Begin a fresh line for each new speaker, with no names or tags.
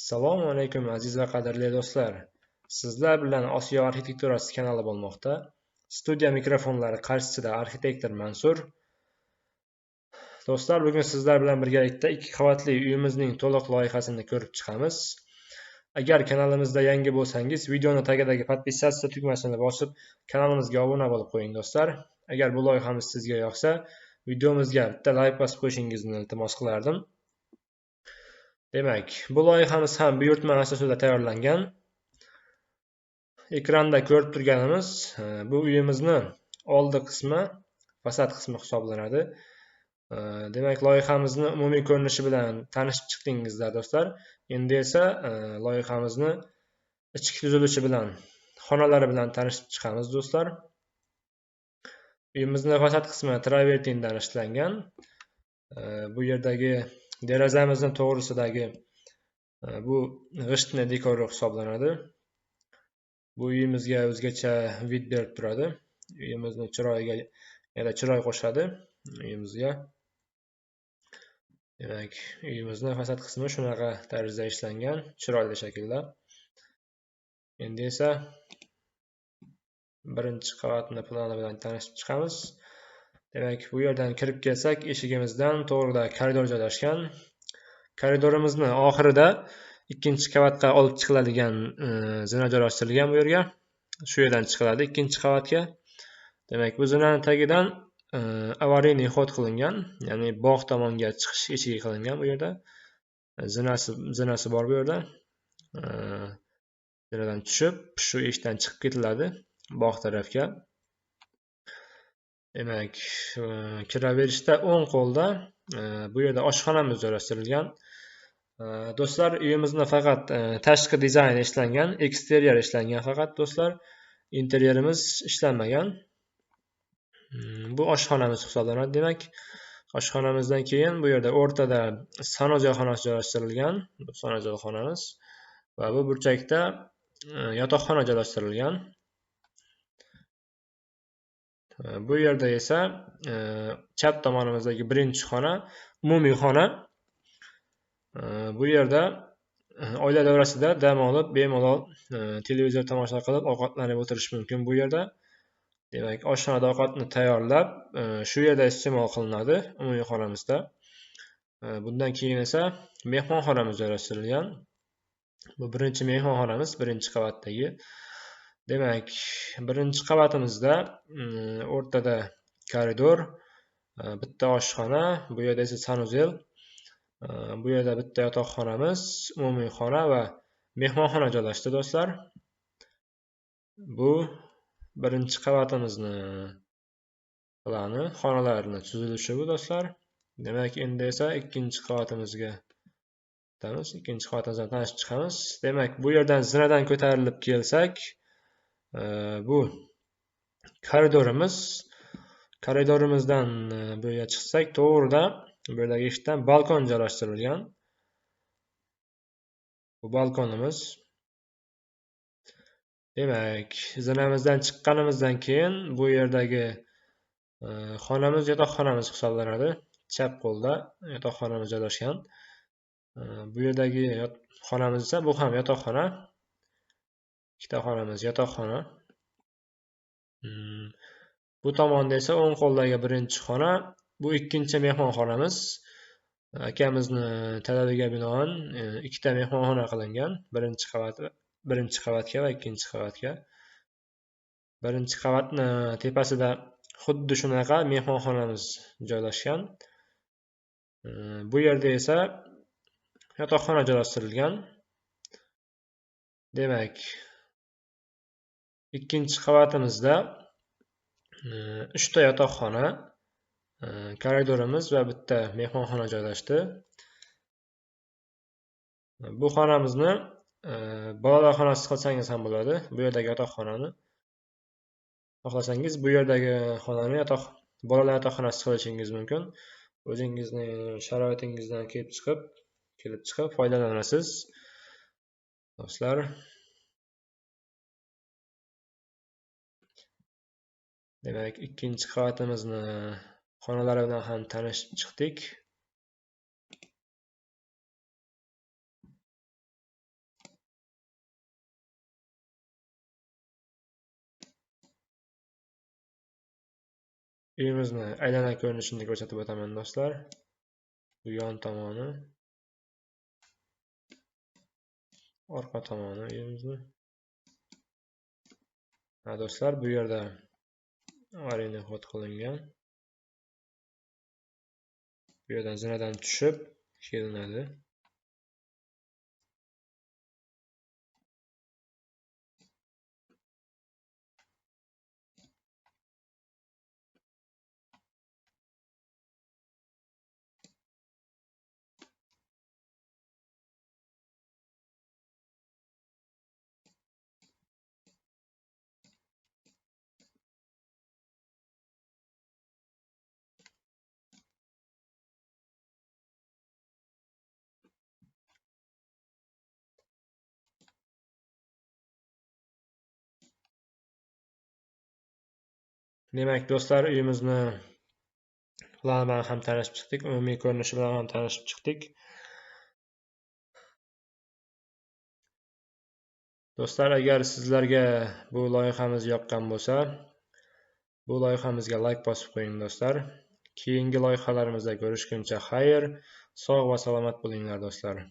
Assalomu alaykum aziz va qadrli do'stlar. Sizlar bilan Osiyo arxitekturasi kanali bo'lmoqda. Studiya mikrofonlari qarshisida arxitektor Mansur. Do'stlar, bugun sizlar bilan birgalikda 2 qavatli uyimizning to'liq loyihasini ko'rib chiqamiz. Agar kanalimizda yangi bo'lsangiz, videoni tagidagi podpisatsiya tugmasini bosib, kanalimizga obuna bo'lib qo'ying do'stlar. Agar bu loyihamiz sizga yoqsa, videomizga bitta like bosib qo'yishingizni iltimos qilardim. Demak, bu loyihamiz ham buyurtma asosida tayyorlangan. Ekranda ko'rib turganimiz bu uyimizni oldi qismi, fasad qismi hisoblanadi. Demak, loyihamizni umumiy ko'rinishi bilan tanishib chiqdingizlar do'stlar. Endi esa loyihamizni ichki tuzilishi bilan, xonalari bilan tanishib chiqamiz do'stlar. Uyimizning fasad qismi travertindan ishlangan. Bu yerdagi derazamizning to'g'risidagi bu g'ishtni dekori hisoblanadi. Bu uyimizga o'zgacha vid berib turadi. Uyimizning chiroyiga yana chiroy qo'shadi uyimizga. Demak, uyimizning fasad qismi shunaqa tarzda ishlangan, chiroyli shaklda. Endi esa birinchi qavatning plani bilan tanishib chiqamiz. Demak, bu yerdan kirib kelsak, eshigimizdan to'g'rida koridor joylashgan. Koridorimizni oxirida ikkinchi qavatga olib chiqiladigan zina joylashtirilgan bu yerga. Shu yerdan chiqiladi ikkinchi qavatga. Demak, bu zinaning tagidan avariyniy xod qilingan, ya'ni bog' tomonga chiqish eshigi qilingan bu yerda. Zinasi bor bu yerda. Zinadan tushib, shu eshikdan chiqib ketiladi bog' tarafga. Demak, kiraverishda o'ng qo'lda bu yerda oshxonamiz joylashtirilgan. Do'stlar, uyimizni faqat tashqi dizayni ishlangan, eksterior ishlangan faqat do'stlar. Interyerimiz ishlanmagan. Bu oshxonamiz hisoblanadi. Demak, oshxonamizdan keyin bu yerda o'rtada sanuzel xonasi joylashtirilgan. Bu sanuzel xonamiz va bu burchakda yotoqxona joylashtirilgan. Bu yerda esa chap tomonimizdagi birinchi xona umumiy xona. Bu yerda oila davrasida dam olib, bemalol televizor tomosha qilib, ovqatlanib o'tirish mumkin bu yerda. Demak, oshxonada ovqatni tayyorlab, shu yerda iste'mol qilinadi umumiy xonamizda. Bundan keyin esa mehmonxonamiz joylashtirilgan. Bu birinchi mehmonxonamiz, birinchi qavatdagi. Demak, birinchi qavatimizda o'rtada koridor, bitta oshxona, bu yerda esa sanuzel, bu yerda bitta yotoqxonamiz, umumiy xona va mehmonxona joylashdi do'stlar. Bu birinchi qavatimizning plani, xonalarini tuzilishi bu do'stlar. Demak, endi esa ikkinchi qavatimizga o'tamiz. Ikkinchi qavatimizdan tanishib chiqamiz. Demak, bu yerdan zinadan ko'tarilib kelsak, bu koridorimiz. Koridorimizdan bu yerga chiqsak, to'g'rida bu yerdagi eshikdan balkon joylashtirilgan. Bu balkonimiz. Demak, zinamizdan chiqqanimizdan keyin bu yerdagi xonamiz yotoqxonamiz hisoblanadi. Chap qo'lda yotoqxonamiz joylashgan. Bu yerdagi xonamiz esa bu ham yotoqxona. Ikkita xonamiz yotoqxona. Bu tomonda esa o'ng qo'ldagi birinchi xona, bu ikkinchi mehmonxonamiz. Akamizni talabiga binoan ikkita mehmonxona qilingan, birinchi qavatga va ikkinchi qavatga. Birinchi qavatni tepasida xuddi shunaqa mehmonxonamiz joylashgan. Bu yerda esa yotoqxona joylashtirilgan. Demak, ikkinchi qavatimizda 3 ta yotoqxona, koridorimiz va bitta mehmonxona joylashdi. Bu xonamizni bolalar xonasi qilsangiz ham bo'ladi. Bu yerdagi yotoqxonani xohlasangiz bu yerdagi xonani bolalar yotoqxonasi qilishingiz mumkin. O'zingizning sharoitingizdan kelib chiqib foydalanasiz. Do'stlar, demak, ikkinchi qavatimizni xonalari bilan ham tanishib chiqdik. uyimizni aylana ko'rinishini ko'rsatib o'taman do'stlar. Bu yon tomoni, orqa tomoni uyimizni. Do'stlar, bu yerda avariyni kod qilingan. Bu yerdan zinadan tushib kelinadi. Demak, do'stlar, uyimizni plani bilan ham tanishib chiqdik, umumiy ko'rinishi bilan ham tanishib chiqdik. Do'stlar, agar sizlarga bu loyihamiz yoqqan bo'lsa, bu loyihamizga like bosib qo'ying do'stlar. Keyingi loyihalarimizda ko'rishguncha xayr, sog' va salomat bo'linglar do'stlar.